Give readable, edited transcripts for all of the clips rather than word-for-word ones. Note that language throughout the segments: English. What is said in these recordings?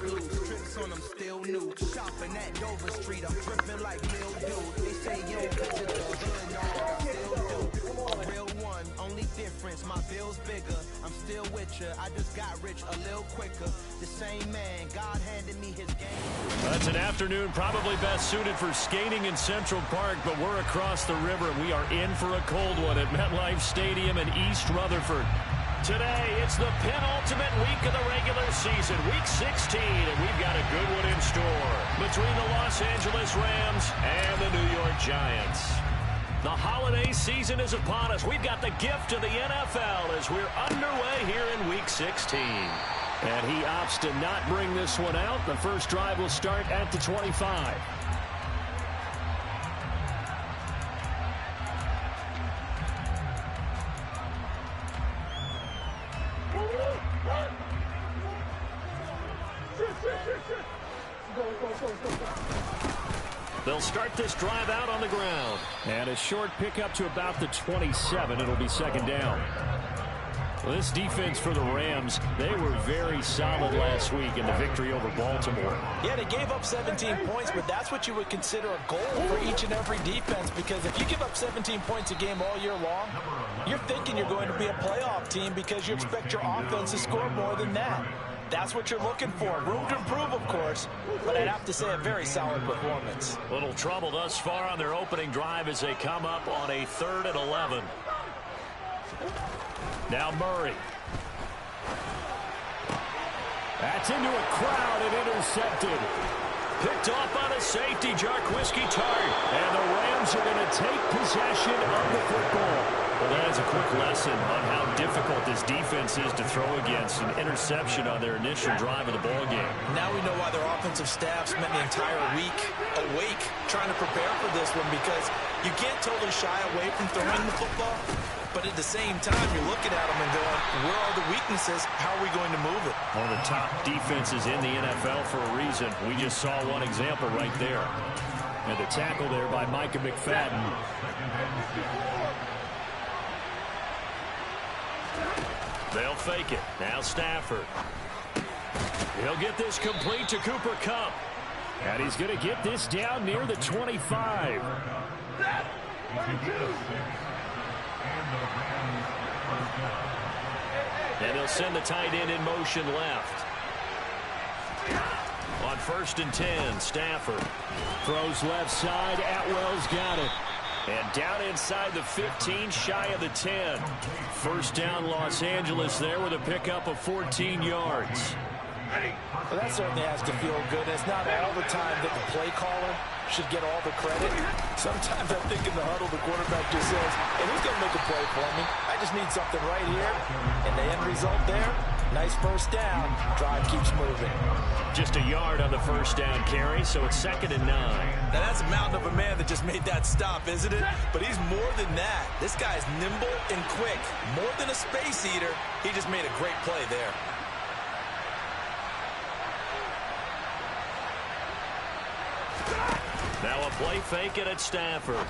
blues. Tricks on them still new. Shopping at Dover Street, I'm dripping like Lil Dude. They say you don't visit the hood, no, I still do. A real one, only difference, my bill's bigger. I'm still with ya, I just got rich a little quicker. The same man, God handed me his game. That's an afternoon probably best suited for skating in Central Park, but we're across the river. We are in for a cold one at MetLife Stadium in East Rutherford. Today, it's the penultimate week of the regular season, week 16, and we've got a good one in store between the Los Angeles Rams and the New York Giants. The holiday season is upon us. We've got the gift of the NFL as we're underway here in week 16. And he opts to not bring this one out. The first drive will start at the 25. They'll start this drive out on the ground. And a short pickup to about the 27. It'll be second down. Well, this defense for the Rams, they were very solid last week in the victory over Baltimore. Yeah, they gave up 17 points, but that's what you would consider a goal for each and every defense, because if you give up 17 points a game all year long, you're thinking you're going to be a playoff team because you expect your offense to score more than that. That's what you're looking for. Room to improve, of course, but I'd have to say a very solid performance. Little trouble thus far on their opening drive as they come up on a 3rd and 11. Now Murray. That's into a crowd and intercepted. Picked off on a safety, Jarquiski Tart. And the Rams are going to take possession of the football. Well, that is a quick lesson on how difficult this defense is to throw against. An interception on their initial drive of the ball game. Now we know why their offensive staff spent the entire week awake trying to prepare for this one, because you can't totally shy away from throwing the football. But at the same time, you're looking at them and going, where are the weaknesses? How are we going to move it? One of the top defenses in the NFL for a reason. We just saw one example right there. And the tackle there by Micah McFadden. They'll fake it. Now Stafford. He'll get this complete to Cooper Kupp. And he's going to get this down near the 25. And they'll send the tight end in motion left. On 1st and 10, Stafford throws left side. Atwell's got it. And down inside the 15, shy of the 10. First down, Los Angeles there with a pickup of 14 yards. Well, that certainly has to feel good. It's not all the time that the play caller should get all the credit. Sometimes I think in the huddle, the quarterback just says, hey, who's going to make a play for me? I just need something right here. And the end result there, nice first down. Drive keeps moving. Just a yard on the first down carry, so it's 2nd and 9. Now that's a mountain of a man that just made that stop, isn't it? But he's more than that. This guy's nimble and quick. More than a space eater, he just made a great play there. Now a play fake it at Stafford.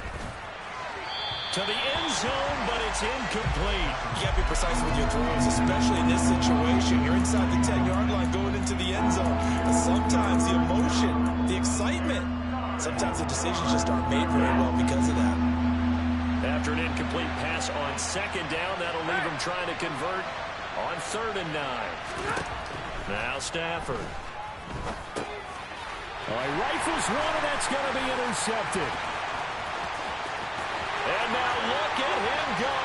To the end zone, but it's incomplete. You got to be precise with your throws, especially in this situation. You're inside the 10-yard line going into the end zone. But sometimes the emotion, the excitement, sometimes the decisions just aren't made very well because of that. After an incomplete pass on 2nd down, that'll leave him trying to convert on 3rd and 9. Now Stafford. He rifles one, and that's going to be intercepted. And now look at him go.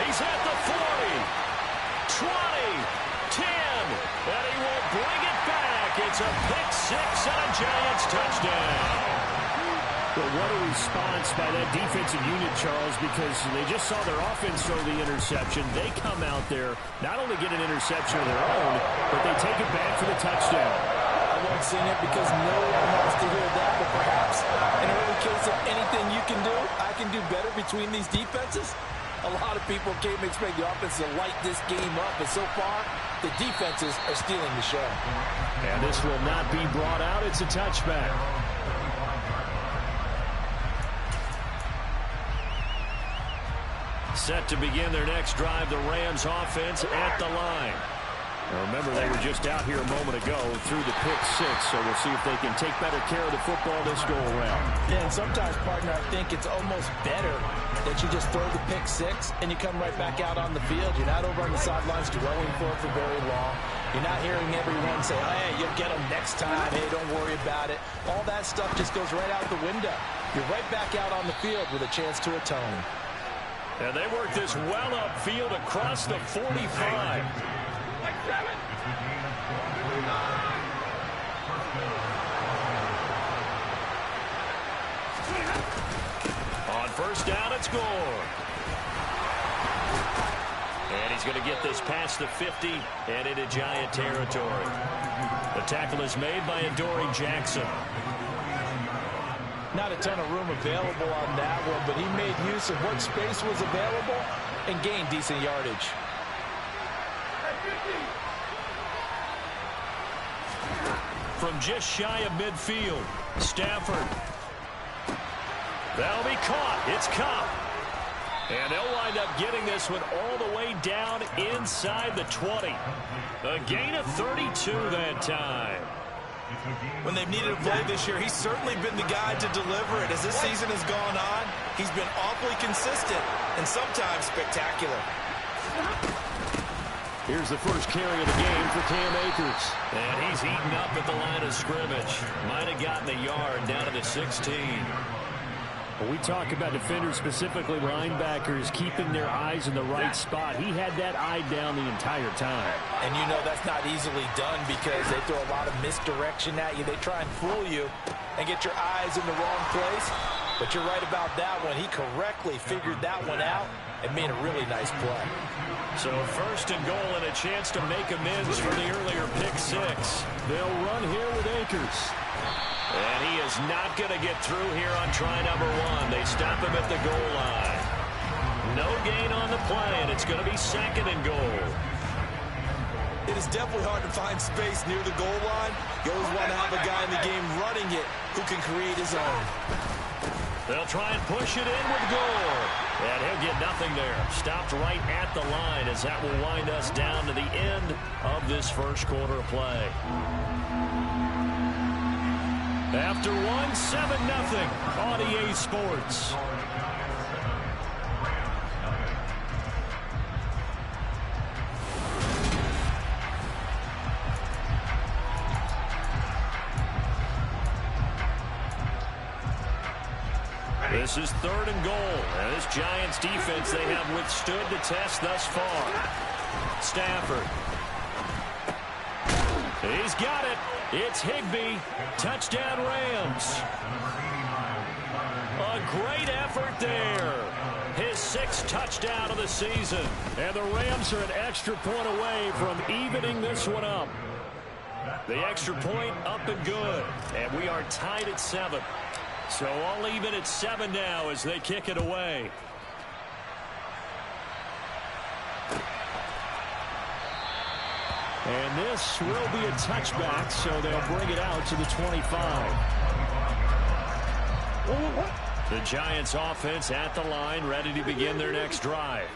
He's at the 40, 20, 10, and he will bring it back. It's a pick six and a Giants touchdown. Well, what a response by that defensive unit, Charles, because they just saw their offense throw the interception. They come out there, not only get an interception of their own, but they take it back for the touchdown. I won't sing it because no one wants to hear that, but perhaps in an early case of anything you can do, I can do better between these defenses. A lot of people came to expect the offense to light this game up, but so far, the defenses are stealing the show. And this will not be brought out. It's a touchback. Set to begin their next drive, the Rams offense at the line. Now remember, they were just out here a moment ago through the pick six, so we'll see if they can take better care of the football this go-around. Yeah, and sometimes, partner, I think it's almost better that you just throw the pick six and you come right back out on the field. You're not over on the sidelines dwelling for it for very long. You're not hearing everyone say, oh, hey, you'll get them next time. Hey, don't worry about it. All that stuff just goes right out the window. You're right back out on the field with a chance to atone. And they work this well upfield across the 45. On first down, it's Gore. And he's going to get this past the 50 and into Giant territory. The tackle is made by Adoree Jackson. Not a ton of room available on that one, but he made use of what space was available and gained decent yardage. From just shy of midfield, Stafford. That'll be caught. It's Cup. And they'll wind up getting this one all the way down inside the 20. A gain of 32 that time. When they've needed a play this year, he's certainly been the guy to deliver it. As this season has gone on, he's been awfully consistent and sometimes spectacular. Here's the first carry of the game for Cam Akers. And he's eaten up at the line of scrimmage. Might have gotten a yard down to the 16. When we talk about defenders, specifically linebackers, keeping their eyes in the right spot, he had that eye down the entire time. And you know that's not easily done because they throw a lot of misdirection at you. They try and fool you and get your eyes in the wrong place. But you're right about that one. He correctly figured that one out and made a really nice play. So first and goal and a chance to make amends for the earlier pick six. They'll run here with Akers. And he is not going to get through here on try number one. They stop him at the goal line. No gain on the play, and it's going to be second and goal. It is definitely hard to find space near the goal line. You always want to have a guy in the game running it who can create his own. They'll try and push it in with Gore. And he'll get nothing there. Stopped right at the line as that will wind us down to the end of this first quarter of play. After one, 7-0 on EA Sports. This is third and goal. And this Giants defense, they have withstood the test thus far. Stafford. He's got it. It's Higbee. Touchdown Rams. A great effort there. His sixth touchdown of the season. And the Rams are an extra point away from evening this one up. The extra point up and good. And we are tied at 7. So all even at 7 now as they kick it away. And this will be a touchback, so they'll bring it out to the 25. The Giants offense at the line, ready to begin their next drive.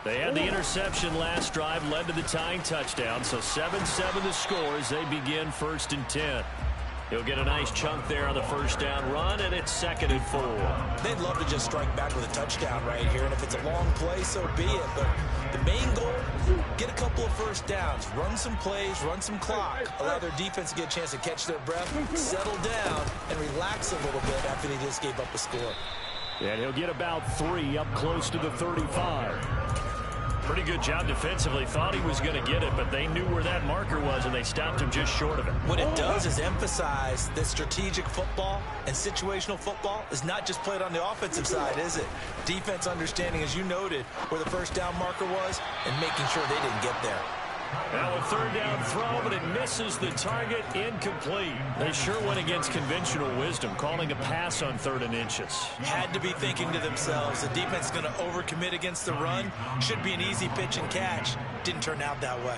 They had the interception last drive, led to the tying touchdown, so 7-7 the score as they begin first and 10. He'll get a nice chunk there on the first down run, and it's second and 4. They'd love to just strike back with a touchdown right here, and if it's a long play, so be it. But the main goal, get a couple of first downs, run some plays, run some clock, allow their defense to get a chance to catch their breath, settle down, and relax a little bit after they just gave up a score. And he'll get about 3 up close to the 35. Pretty good job defensively. Thought he was going to get it, but they knew where that marker was, and they stopped him just short of it. What it does is emphasize that strategic football and situational football is not just played on the offensive side, is it? Defense understanding, as you noted, where the first down marker was and making sure they didn't get there. Now a third down throw, but it misses the target, incomplete. They sure went against conventional wisdom, calling a pass on 3rd and inches. Had to be thinking to themselves, the defense is going to overcommit against the run. Should be an easy pitch and catch. Didn't turn out that way.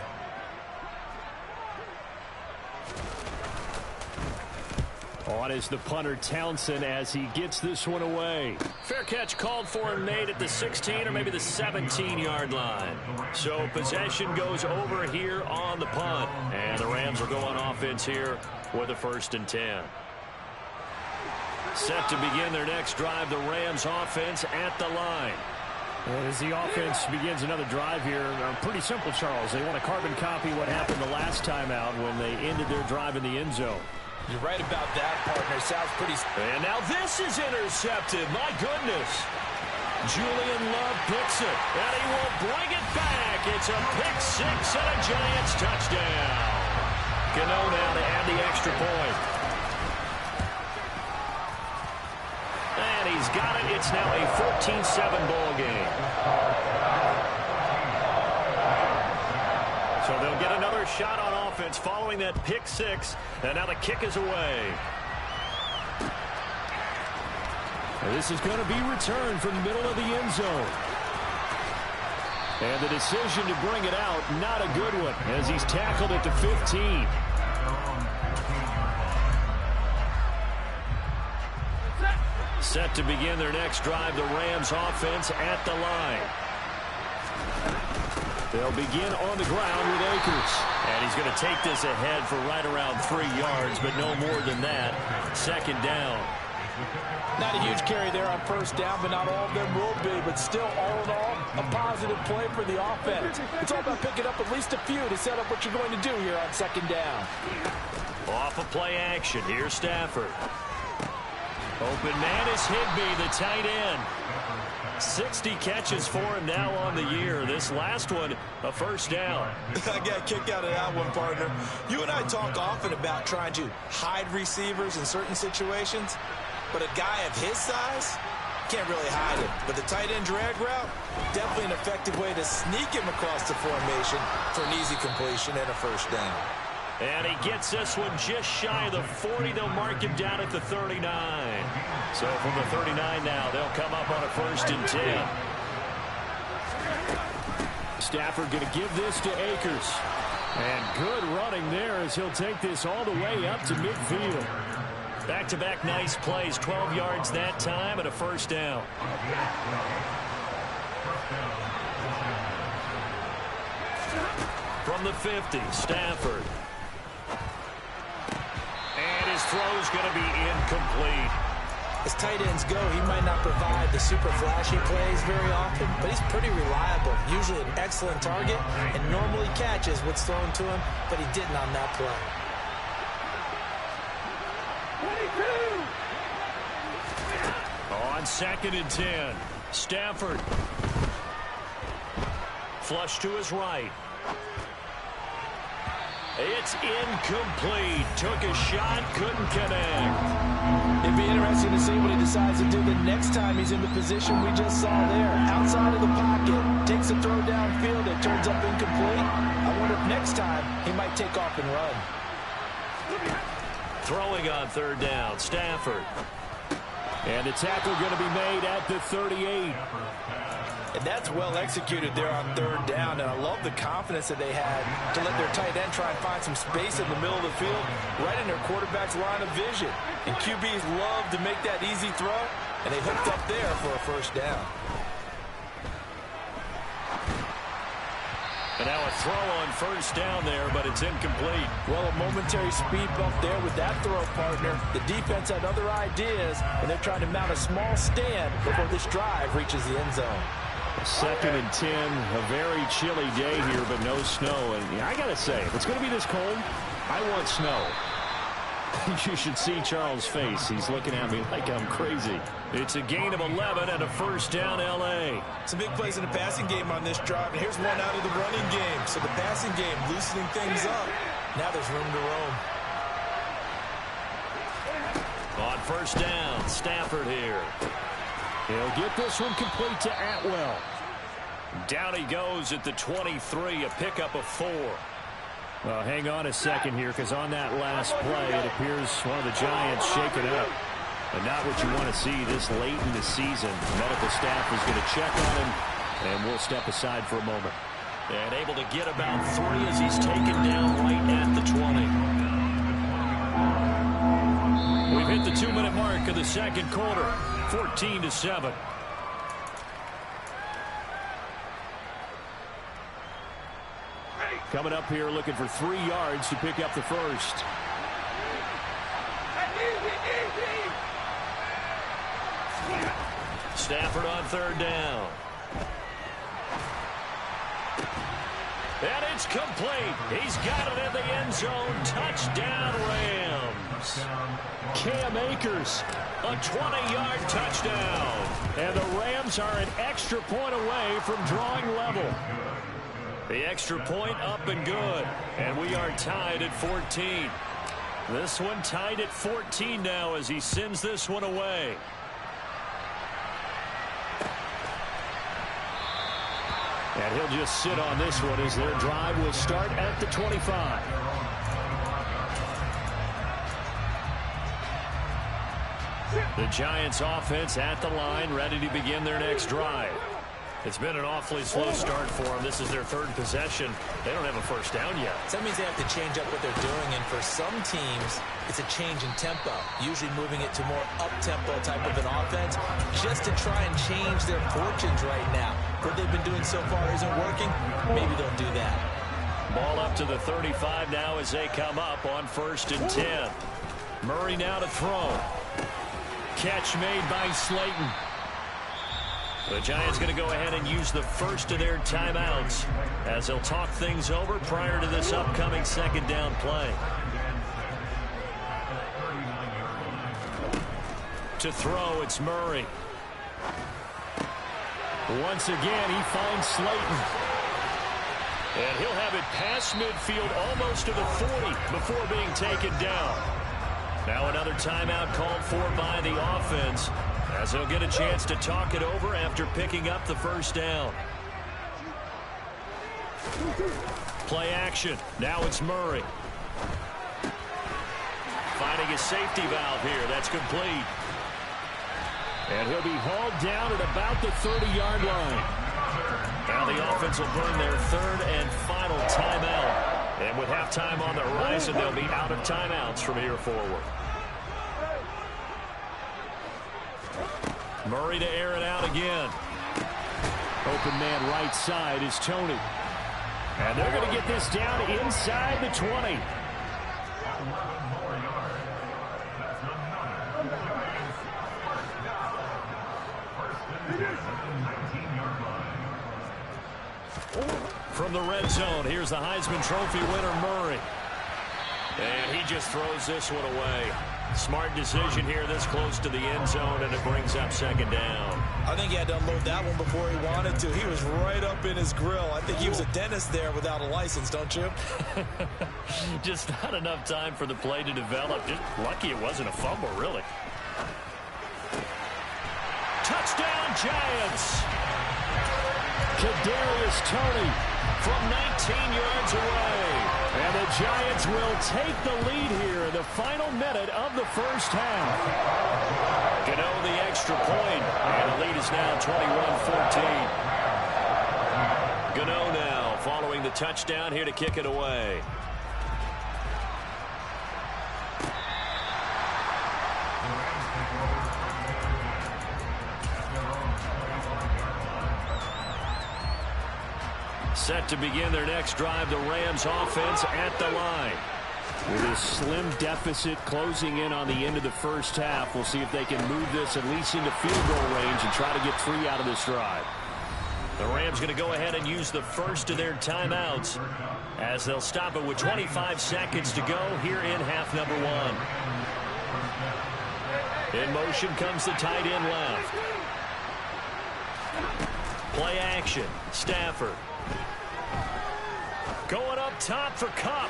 On is the punter Townsend as he gets this one away. Fair catch called for and made at the 16 or maybe the 17-yard line. So possession goes over here on the punt. And the Rams will go on offense here with a 1st and 10. Set to begin their next drive, the Rams offense at the line. And as the offense begins another drive here, pretty simple, Charles. They want to carbon copy what happened the last time out when they ended their drive in the end zone. You're right about that, partner. Sounds pretty... And now this is intercepted. My goodness. Julian Love picks it, and he will bring it back. It's a pick 6 and a Giants touchdown. Cano now to add the extra point. And he's got it. It's now a 14-7 ball game. So they'll get another shot on offense following that pick 6. And now the kick is away. And this is going to be returned from the middle of the end zone. And the decision to bring it out, not a good one, as he's tackled at the 15. Set to begin their next drive, the Rams offense at the line. They'll begin on the ground with Akers. And he's going to take this ahead for right around 3 yards, but no more than that. 2nd down. Not a huge carry there on 1st down, but not all of them will be. But still, all in all, a positive play for the offense. It's all about picking up at least a few to set up what you're going to do here on 2nd down. Off of play action. Here's Stafford. Open man is Higbee, the tight end. 60 catches for him now on the year. This last one, a 1st down. I got a kick out of that one, partner. You and I talk often about trying to hide receivers in certain situations, but a guy of his size can't really hide him. But the tight end drag route, definitely an effective way to sneak him across the formation for an easy completion and a 1st down. And he gets this one just shy of the 40. They'll mark him down at the 39. So from the 39 now, they'll come up on a 1st and 10. Stafford going to give this to Akers. And good running there as he'll take this all the way up to midfield. Back-to-back nice plays, 12 yards that time and a 1st down. From the 50, Stafford. And his throw's going to be incomplete. As tight ends go, he might not provide the super flashy plays very often, but he's pretty reliable. Usually an excellent target and normally catches what's thrown to him, but he didn't on that play. 22. On 2nd and 10, Stafford. Flush to his right. It's incomplete. Took a shot, couldn't connect. It'd be interesting to see what he decides to do the next time he's in the position we just saw there. Outside of the pocket, takes a throw downfield, it turns up incomplete. I wonder if next time he might take off and run. Throwing on 3rd down, Stafford. And the tackle going to be made at the 38. And that's well executed there on 3rd down. And I love the confidence that they had to let their tight end try and find some space in the middle of the field, right in their quarterback's line of vision. And QBs love to make that easy throw, and they hooked up there for a 1st down. And now a throw on 1st down there, but it's incomplete. Well, a momentary speed bump there with that throw, partner. The defense had other ideas, and they're trying to mount a small stand before this drive reaches the end zone. 2nd and 10, a very chilly day here, but no snow. And I got to say, if it's going to be this cold, I want snow. You should see Charles' face. He's looking at me like I'm crazy. It's a gain of 11 and a 1st down, L.A. Some big plays in the passing game on this drive, and here's one out of the running game. So the passing game loosening things up. Now there's room to roam. On 1st down, Stafford here. He'll get this one complete to Atwell. Down he goes at the 23, a pickup of 4. Well, hang on a second here, because on that last play, it appears one of the Giants shaken up. And not what you want to see this late in the season. The medical staff is going to check on him, and we'll step aside for a moment. And able to get about 3 as he's taken down right at the 20. We've of the second quarter, 14-7. Coming up here looking for 3 yards to pick up the first. Stafford on third down. And it's complete. He's got it in the end zone. Touchdown, Rams. Cam Akers, a 20-yard touchdown. And the Rams are an extra point away from drawing level. The extra point up and good. And we are tied at 14. This one tied at 14 now as he sends this one away. And he'll just sit on this one as their drive will start at the 25. The Giants offense at the line, ready to begin their next drive. It's been an awfully slow start for them. This is their third possession. They don't have a first down yet. So that means they have to change up what they're doing, and for some teams, it's a change in tempo, usually moving it to more up-tempo type of an offense, just to try and change their fortunes right now. What they've been doing so far isn't working. Maybe they'll do that. Ball up to the 35 now as they come up on 1st and 10. Murray now to throw. Catch made by Slayton. The Giants going to go ahead and use the first of their timeouts as they'll talk things over prior to this upcoming second down play. To throw, it's Murray. Once again, he finds Slayton. And he'll have it past midfield almost to the 40 before being taken down. Now another timeout called for by the offense, as they'll get a chance to talk it over after picking up the first down. Play action. Now it's Murray. Finding a safety valve here. That's complete. And he'll be hauled down at about the 30-yard line. Now the offense will burn their third and final timeout. And with halftime on the horizon, they'll be out of timeouts from here forward. Murray to air it out again. Open man right side is Tony. And they're going to get this down inside the 20. From the red zone, here's the Heisman Trophy winner, Murray. And he just throws this one away. Smart decision here this close to the end zone, and it brings up second down. I think he had to unload that one before he wanted to. He was right up in his grill. I think he was a dentist there without a license, don't you? Just not enough time for the play to develop. Just lucky it wasn't a fumble, really. Touchdown, Giants! Kadarius Toney from 19 yards away. And the Giants will take the lead here in the final minute of the first half. Gano the extra point, and the lead is now 21-14. Gano now following the touchdown here to kick it away. Set to begin their next drive, the Rams offense at the line. With a slim deficit closing in on the end of the first half, we'll see if they can move this at least into field goal range and try to get 3 out of this drive. The Rams going to go ahead and use the first of their timeouts as they'll stop it with 25 seconds to go here in half number 1. In motion comes the tight end left. Play action. Stafford. Going up top for Kupp.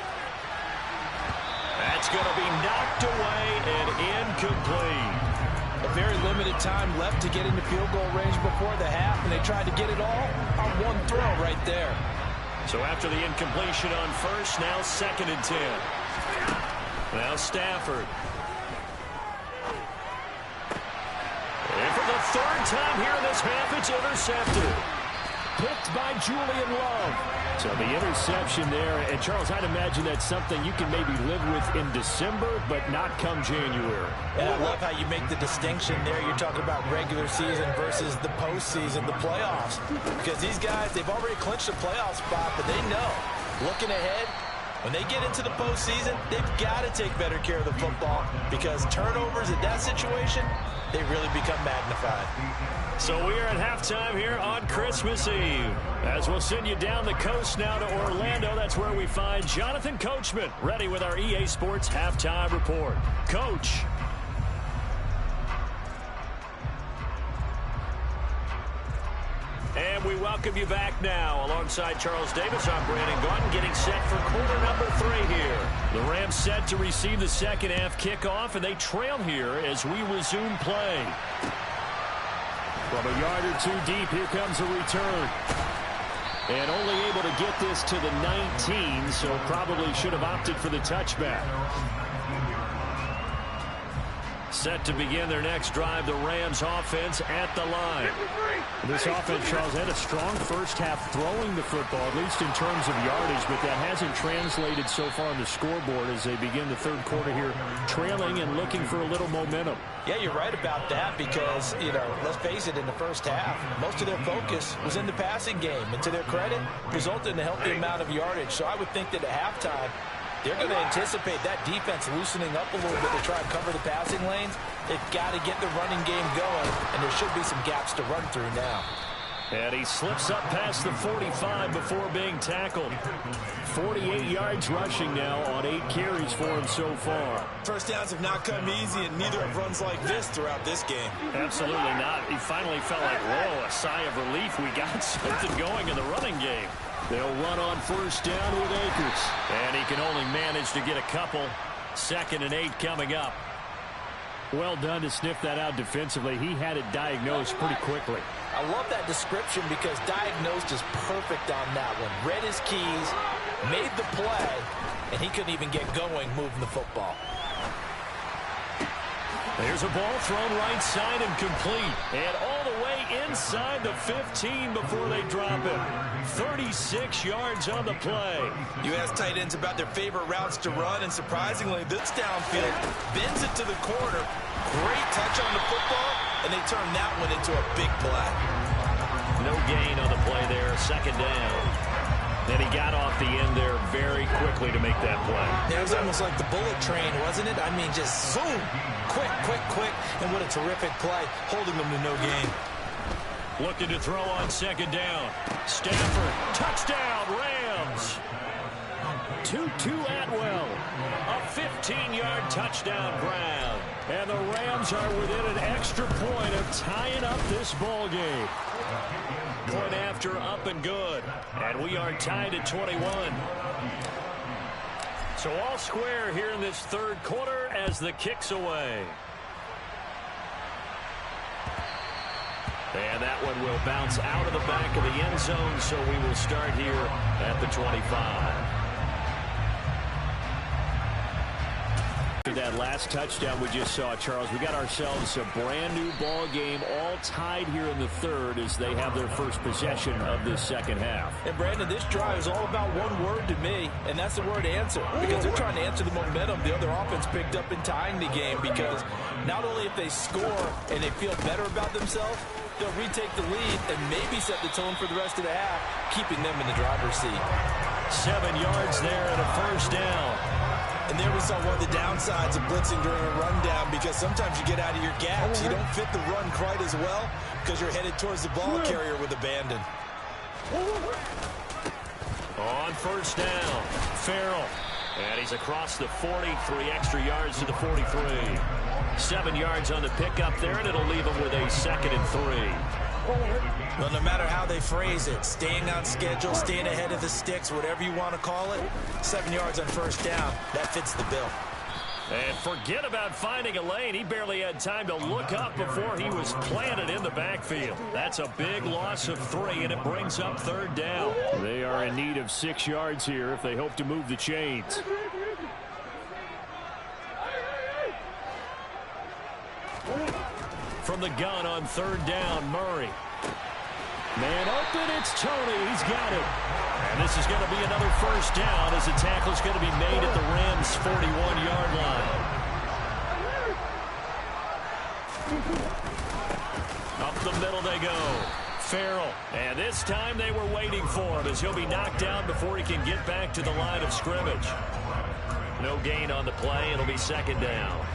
That's going to be knocked away and incomplete. A very limited time left to get into field goal range before the half, and they tried to get it all on one throw right there. So after the incompletion on first, now 2nd and 10. Now Stafford. And for the third time here in this half, it's intercepted. Picked by Julian Love. So the interception there, and Charles, I'd imagine that's something you can maybe live with in December, but not come January. And I love how you make the distinction there. You're talking about regular season versus the postseason, the playoffs. Because these guys, they've already clinched a playoff spot, but they know, looking ahead, when they get into the postseason, they've got to take better care of the football because turnovers in that situation, they really become magnified. So we are at halftime here on Christmas Eve. As we'll send you down the coast now to Orlando, that's where we find Jonathan Coachman ready with our EA Sports Halftime Report. Coach. And we welcome you back now. Alongside Charles Davis, I'm Brandon Gaudin, getting set for quarter number 3 here. The Rams set to receive the second half kickoff, and they trail here as we resume play. From a yard or two deep, here comes a return. And only able to get this to the 19, so probably should have opted for the touchback. Set to begin their next drive, the Rams offense at the line. This offense, Charles, had a strong first half throwing the football, at least in terms of yardage, but that hasn't translated so far on the scoreboard as they begin the third quarter here, trailing and looking for a little momentum. Yeah, you're right about that because, let's face it, in the first half, most of their focus was in the passing game. And to their credit, resulted in a healthy amount of yardage. So I would think that at halftime, they're going to anticipate that defense loosening up a little bit to try and cover the passing lanes. They've got to get the running game going, and there should be some gaps to run through now. And he slips up past the 45 before being tackled. 48 yards rushing now on 8 carries for him so far. First downs have not come easy, and neither have runs like this throughout this game. Absolutely not. He finally felt like, whoa, a sigh of relief. We got something going in the running game. They'll run on first down with Akers. And he can only manage to get a couple. 2nd and 8 coming up. Well done to sniff that out defensively. He had it diagnosed pretty quickly. I love that description because diagnosed is perfect on that one. Read his keys, made the play, and he couldn't even get going moving the football. There's a ball thrown right side and complete. And all the way inside the 15 before they drop it. 36 yards on the play. You ask tight ends about their favorite routes to run, and surprisingly, this downfield bends it to the corner. Great touch on the football, and they turn that one into a big play. No gain on the play there. 2nd down. And he got off the end there very quickly to make that play. Yeah, it was almost like the bullet train, wasn't it? I mean, just zoom. Quick, quick, quick. And what a terrific play, holding them to no gain. Looking to throw on 2nd down. Stafford, touchdown, Rams. Tutu Atwell, a 15-yard touchdown grab. And the Rams are within an extra point of tying up this ball game. Point after, up and good. And we are tied at 21. So all square here in this third quarter as the kick's away. And that one will bounce out of the back of the end zone, so we will start here at the 25. After that last touchdown we just saw, Charles, we got ourselves a brand new ball game, all tied here in the third as they have their first possession of this second half. And Brandon, this drive is all about one word to me, and that's the word answer, because they're trying to answer the momentum the other offense picked up in tying the game, because not only if they score and they feel better about themselves, they'll retake the lead and maybe set the tone for the rest of the half, keeping them in the driver's seat. 7 yards there and a first down. And there we saw one of the downsides of blitzing during a rundown, because sometimes you get out of your gaps. You don't fit the run quite as well because you're headed towards the ball carrier with abandon. On first down, Farrell. And he's across the 40, 3 extra yards to the 43. 7 yards on the pickup there, and it'll leave him with a 2nd and 3. Well, no matter how they phrase it, staying on schedule, staying ahead of the sticks, whatever you want to call it, 7 yards on first down, that fits the bill. And forget about finding a lane. He barely had time to look up before he was planted in the backfield. That's a big loss of 3, and it brings up 3rd down. They are in need of 6 yards here if they hope to move the chains. From the gun on 3rd down, Murray. Man open, it's Tony. He's got it. And this is going to be another first down as the tackle is going to be made at the Rams' 41-yard line. Up the middle they go. Farrell. And this time they were waiting for him as he'll be knocked down before he can get back to the line of scrimmage. No gain on the play. It'll be second down.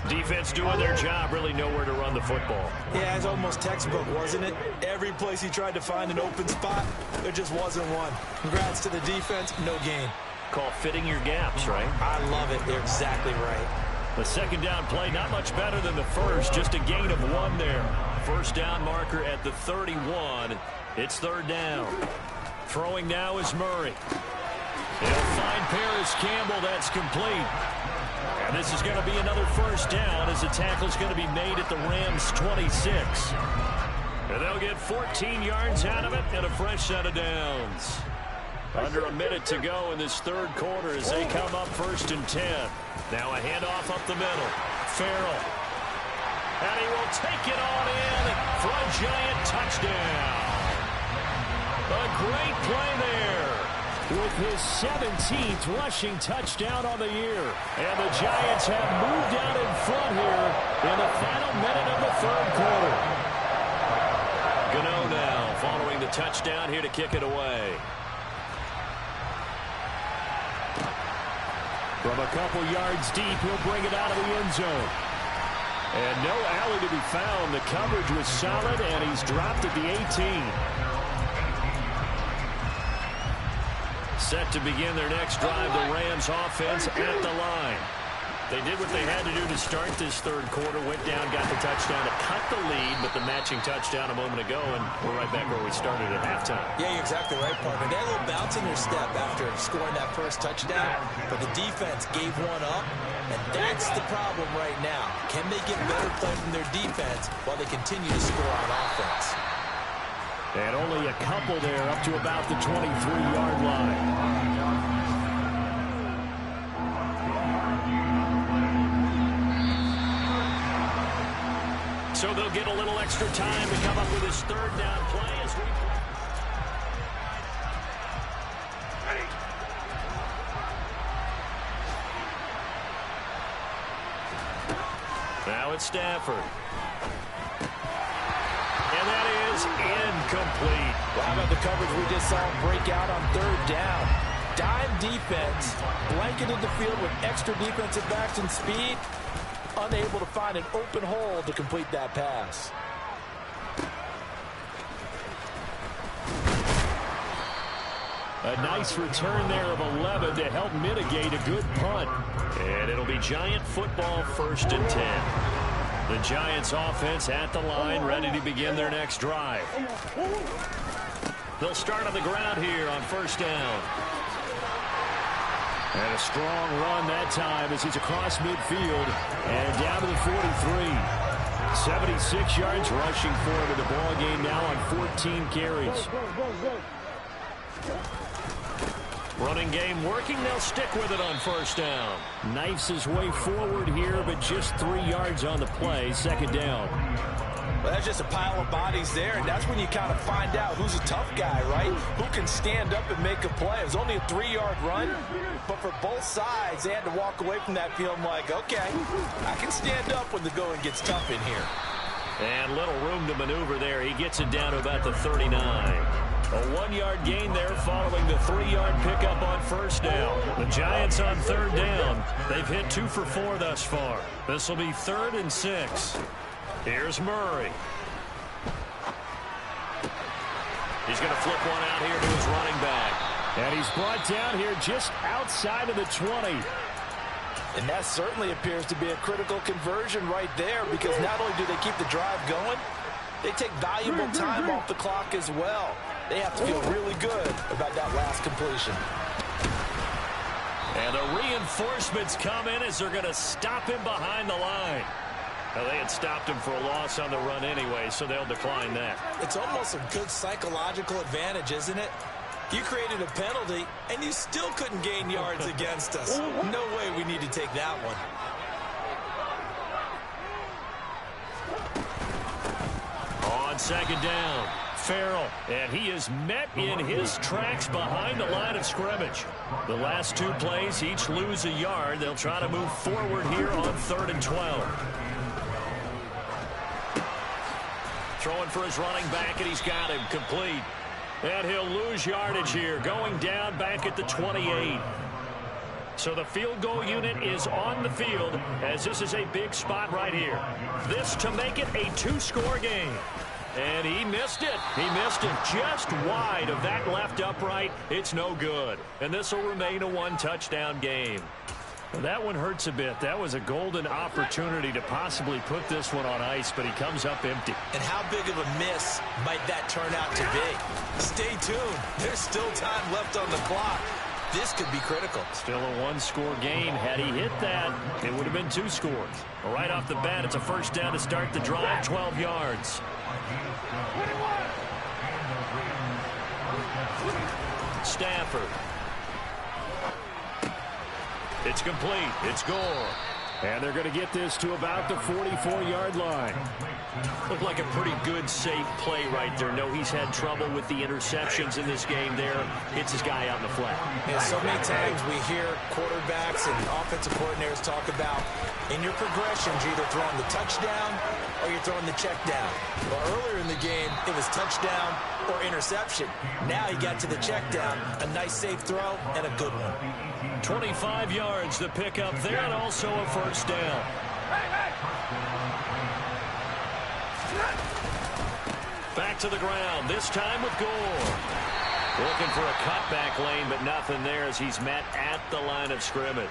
Defense doing their job, really nowhere to run the football. Yeah, it's almost textbook, wasn't it? Every place he tried to find an open spot, there just wasn't one. Congrats to the defense, no gain. Call fitting your gaps, right? I love it. They're exactly right. The second down play, not much better than the first, just a gain of 1 there. First down marker at the 31. It's third down. Throwing now is Murray. He'll find Paris Campbell. That's complete. And this is going to be another first down as the tackle's going to be made at the Rams' 26. And they'll get 14 yards out of it and a fresh set of downs. Under a minute to go in this third quarter as they come up first and 10. Now a handoff up the middle. Farrell. And he will take it on in for a giant touchdown. A great play there. With his 17th rushing touchdown on the year. And the Giants have moved out in front here in the final minute of the third quarter. Gano now following the touchdown here to kick it away. From a couple yards deep, he'll bring it out of the end zone. And no alley to be found. The coverage was solid, and he's dropped at the 18. Set to begin their next drive, the Rams offense at the line. They did what they had to do to start this third quarter. Went down, got the touchdown to cut the lead, but the matching touchdown a moment ago, and we're right back where we started at halftime. Yeah, you're exactly right, partner. They had a little bounce in their step after scoring that first touchdown, but the defense gave one up, and that's the problem right now. Can they get better play from their defense while they continue to score on offense? And only a couple there up to about the 23-yard line. So they'll get a little extra time to come up with his third down play as we... Now it's Stafford. And that is incomplete. How about the coverage we just saw him break out on third down? Dime defense, blanketed the field with extra defensive backs and speed, unable to find an open hole to complete that pass. A nice return there of 11 to help mitigate a good punt. And it'll be Giant football, first and 10. The Giants offense at the line, ready to begin their next drive. They'll start on the ground here on first down. And a strong run that time as he's across midfield and down to the 43. 76 yards rushing for him in the ball game now on 14 carries. Running game working. They'll stick with it on first down. Knifes his way forward here, but just 3 yards on the play. Second down. Well, that's just a pile of bodies there, and that's when you kind of find out who's a tough guy, right? Who can stand up and make a play. It was only a 3-yard run, but for both sides, they had to walk away from that feeling like, okay, I can stand up when the going gets tough in here. And little room to maneuver there. He gets it down to about the 39. A 1-yard gain there following the 3-yard pickup on first down. The Giants on third down. They've hit 2 for 4 thus far. This will be 3rd and 6. Here's Murray. He's going to flip one out here to his running back. And he's brought down here just outside of the 20. And that certainly appears to be a critical conversion right there, because not only do they keep the drive going, they take valuable time off the clock as well. They have to feel really good about that last completion. And the reinforcements come in as they're going to stop him behind the line. Now, they had stopped him for a loss on the run anyway, so they'll decline that. It's almost a good psychological advantage, isn't it? You created a penalty, and you still couldn't gain yards against us. No way we need to take that one. On second down, Farrell, and he is met in his tracks behind the line of scrimmage. The last two plays each lose a yard. They'll try to move forward here on 3rd and 12. Throwing for his running back, and he's got him complete. And he'll lose yardage here, going down back at the 28. So the field goal unit is on the field, as this is a big spot right here. This to make it a 2-score game. And he missed it. He missed it just wide of that left upright. It's no good. And this will remain a 1-touchdown game. Well, that one hurts a bit. That was a golden opportunity to possibly put this one on ice, but he comes up empty. And how big of a miss might that turn out to be? Stay tuned. There's still time left on the clock. This could be critical. Still a 1-score game. Had he hit that, it would have been 2 scores. Right off the bat, it's a first down to start the drive, 12 yards. Stafford. It's complete. It's Gore. And they're going to get this to about the 44-yard line. Looked like a pretty good, safe play right there. No, he's had trouble with the interceptions in this game there. Hits his guy out in the flat. Yeah, so many times we hear quarterbacks and offensive coordinators talk about in your progressions, you're either throwing the touchdown or you're throwing the check down. Well, earlier in the game, it was touchdown or interception. Now he got to the check down. A nice safe throw and a good one. 25 yards to pick up there, and also a first down. Back to the ground, this time with Gore. Looking for a cutback lane, but nothing there as he's met at the line of scrimmage.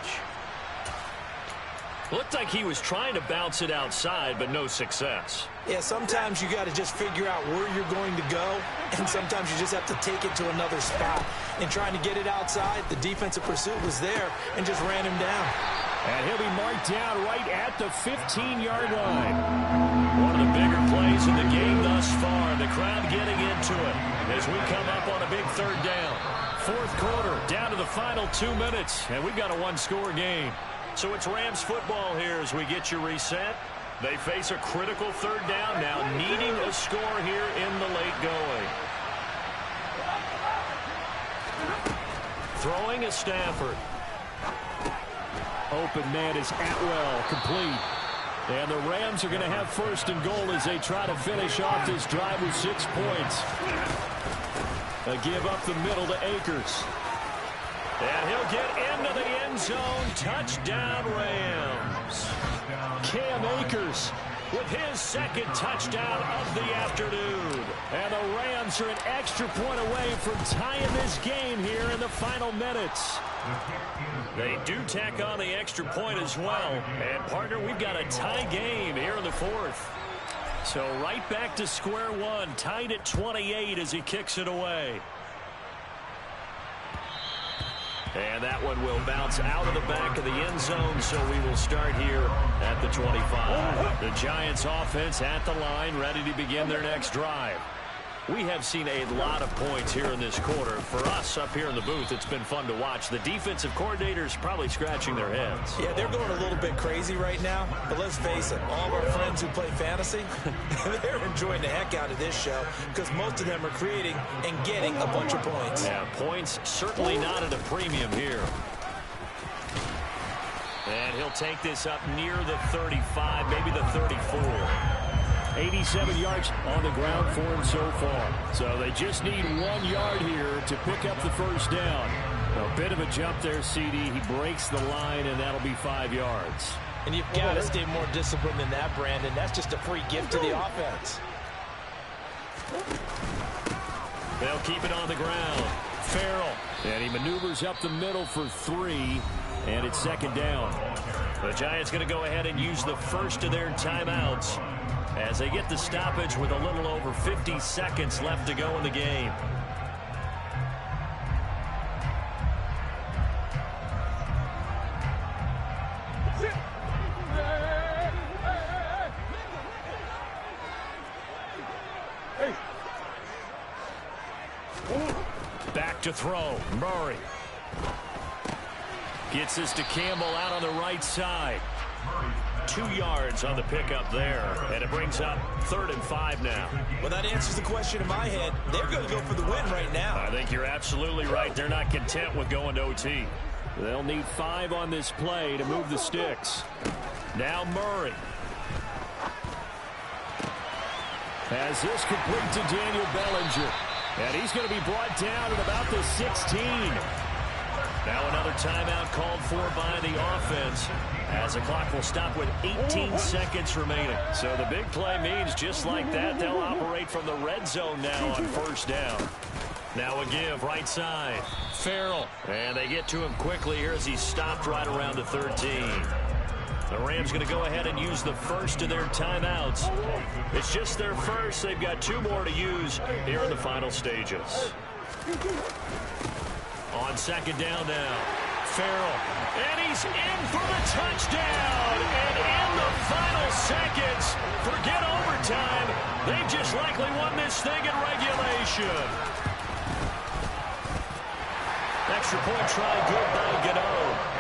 Looked like he was trying to bounce it outside, but no success. Yeah, sometimes you got to just figure out where you're going to go, and sometimes you just have to take it to another spot. And trying to get it outside, the defensive pursuit was there and just ran him down. And he'll be marked down right at the 15-yard line. One of the bigger plays in the game thus far. The crowd getting into it as we come up on a big 3rd down. 4th quarter, down to the final 2 minutes, and we've got a 1-score game. So it's Rams football here as we get you reset. They face a critical 3rd down now, needing a score here in the late going. Throwing is Stafford. Open man is Atwell, complete. And the Rams are going to have 1st and goal as they try to finish off this drive with 6 points. A give up the middle to Akers. And he'll get into the end zone. Touchdown, Rams. Cam Akers with his 2nd touchdown of the afternoon. And the Rams are an extra point away from tying this game here in the final minutes. They do tack on the extra point as well. And, partner, we've got a tie game here in the 4th. So right back to square one, tied at 28 as he kicks it away. And that one will bounce out of the back of the end zone, so we will start here at the 25. The Giants offense at the line, ready to begin their next drive. We have seen a lot of points here in this quarter. For us up here in the booth, it's been fun to watch. The defensive coordinators probably scratching their heads. Yeah, they're going a little bit crazy right now. But let's face it, all of our friends who play fantasy, they're enjoying the heck out of this show because most of them are creating and getting a bunch of points. Yeah, points certainly not at a premium here. And he'll take this up near the 35, maybe the 34. 87 yards on the ground for him so far. So they just need 1 yard here to pick up the first down. A bit of a jump there, CD. He breaks the line, and that'll be 5 yards. And you've got to stay more disciplined than that, Brandon. That's just a free gift to the offense. They'll keep it on the ground. Farrell. And he maneuvers up the middle for 3, and it's 2nd down. The Giants going to go ahead and use the first of their timeouts as they get the stoppage with a little over 50 seconds left to go in the game. Back to throw. Murray. Gets this to Campbell out on the right side. 2 yards on the pickup there. And it brings up 3rd and 5 now. Well, that answers the question in my head. They're going to go for the win right now. I think you're absolutely right. They're not content with going to OT. They'll need 5 on this play to move the sticks. Now Murray. As this complete to Daniel Bellinger. And he's going to be brought down at about the 16. Now another timeout called for by the offense, as the clock will stop with 18 seconds remaining. So the big play means just like that, they'll operate from the red zone now on 1st down. Now a give right side. Farrell. And they get to him quickly here as he's stopped right around the 13. The Rams going to go ahead and use the first of their timeouts. It's just their first. They've got 2 more to use here in the final stages. On 2nd down now. Farrell. And he's in for the touchdown. And in the final seconds, forget overtime. They've just likely won this thing in regulation. Extra point try good by Gano.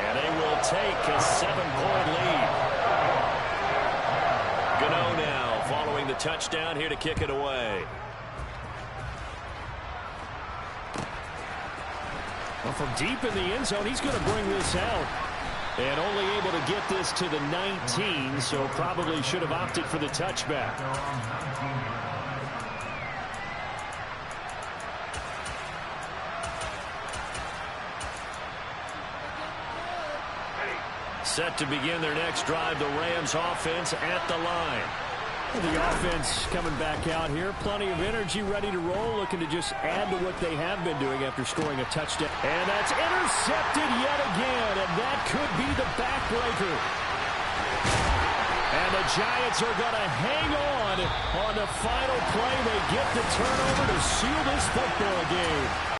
And they will take a 7-point lead. Gano now following the touchdown here to kick it away. Well, from deep in the end zone, he's going to bring this out. And only able to get this to the 19, so probably should have opted for the touchback. Set to begin their next drive, the Rams offense at the line. The offense coming back out here. Plenty of energy, ready to roll, looking to just add to what they have been doing after scoring a touchdown. And that's intercepted yet again, and that could be the backbreaker. And the Giants are going to hang on the final play. They get the turnover to seal this football game.